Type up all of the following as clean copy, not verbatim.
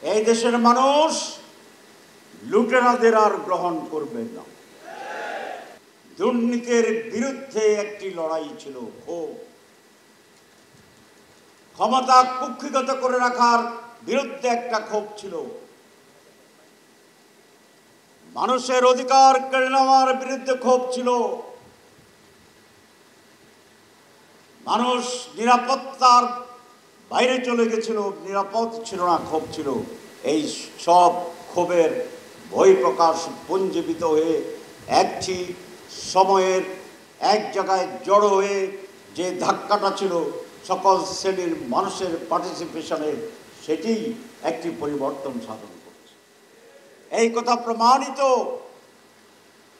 এই দেশের মানুষ লুটেরাদের আর গ্রহণ করবে না। দুর্নীতির বিরুদ্ধে একটি লড়াই ছিল, ক্ষমতা কুক্ষিগত করে রাখার বিরুদ্ধে একটা ক্ষোভ ছিল, মানুষের অধিকার কেড়ে নেওয়ার বিরুদ্ধে ক্ষোভ ছিল, মানুষ নিরাপত্তার বাইরে চলে গেছিল, নিরাপদ ছিল না, ক্ষোভ ছিল। এই সব ক্ষোভের বহিঃপ্রকাশ পুঞ্জীবিত হয়ে একটি সময়ের এক জায়গায় জড়ো হয়ে যে ধাক্কাটা ছিল সকল শ্রেণীর মানুষের পার্টিসিপেশনের, সেটি একটি পরিবর্তন সাধন করছে। এই কথা প্রমাণিত,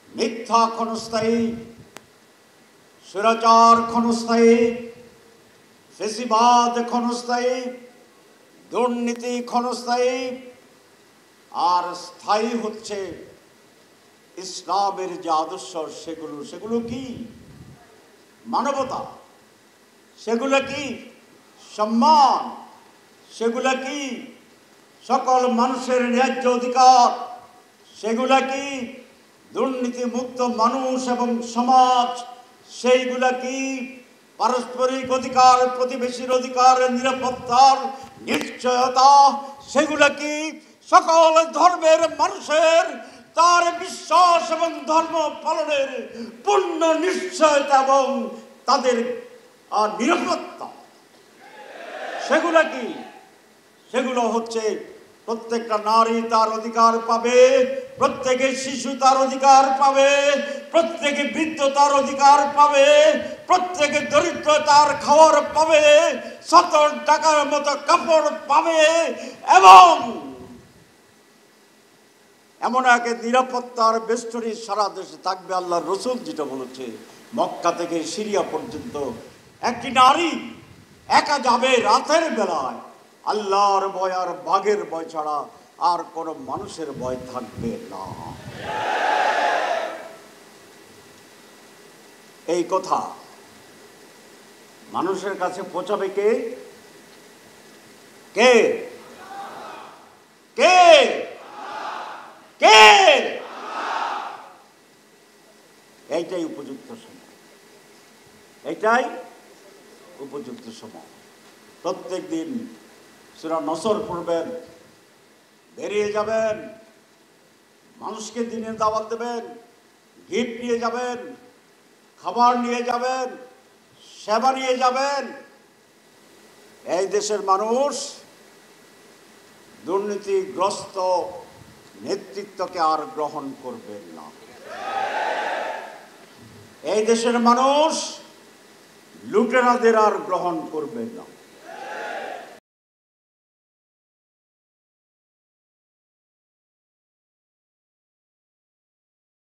মিথ্যা ক্ষণস্থায়ী, স্বৈরাচার ক্ষণস্থায়ী, ফেসিবাদ ক্ষণস্থায়ী, দুর্নীতি ক্ষণস্থায়ী, আর স্থায়ী হচ্ছে ইসলামের যে আদর্শ, সেগুলো কি? মানবতা, সেগুলো কি সম্মান, সেগুলো কি সকল মানুষের ন্যায্য অধিকার, সেগুলো কি দুর্নীতি মুক্ত মানুষ এবং সমাজ, সেইগুলা কি পারস্পরিক অধিকার, প্রতিবেশীর অধিকার, নিরাপত্তার নিশ্চয়তা, সেগুলা কি সকল ধর্মের মানুষের তার বিশ্বাস এবং ধর্ম পালনের পূর্ণ নিশ্চয়তা এবং তাদের নিরাপত্তা, সেগুলা কি? সেগুলো হচ্ছে প্রত্যেকটা নারী তার অধিকার পাবে, প্রত্যেকে শিশু তার অধিকার পাবে, প্রত্যেকে বৃদ্ধ তার অধিকার পাবে, প্রত্যেকে দরিদ্র তার খাবার পাবে, ৭০ টাকার মতো কাপড় পাবে, এবং এমন এক নিরাপত্তার বেষ্টনী সারা দেশে থাকবে। আল্লাহর রসুল যেটা বলেছে, মক্কা থেকে সিরিয়া পর্যন্ত একটি নারী একা যাবে রাতের বেলায়, আল্লাহর ভয় আর বাঘের ভয় ছাড়া আর কোন মানুষের ভয় থাকবে না। এই কথা মানুষের কাছে পৌঁছাবে কে? কে কে কে? এইটাই উপযুক্ত সময়, এইটাই উপযুক্ত সময়। প্রত্যেক দিন সূরা নসর পড়বেন, বেরিয়ে যাবেন, মানুষকে দিনের দাওয়াত দেবেন, গিফট নিয়ে যাবেন, খাবার নিয়ে যাবেন, সেবা নিয়ে যাবেন। এই দেশের মানুষ দুর্নীতিগ্রস্ত নেতৃত্বকে আর গ্রহণ করবেন না। এই দেশের মানুষ লুটেরাদের আর গ্রহণ করবেন না।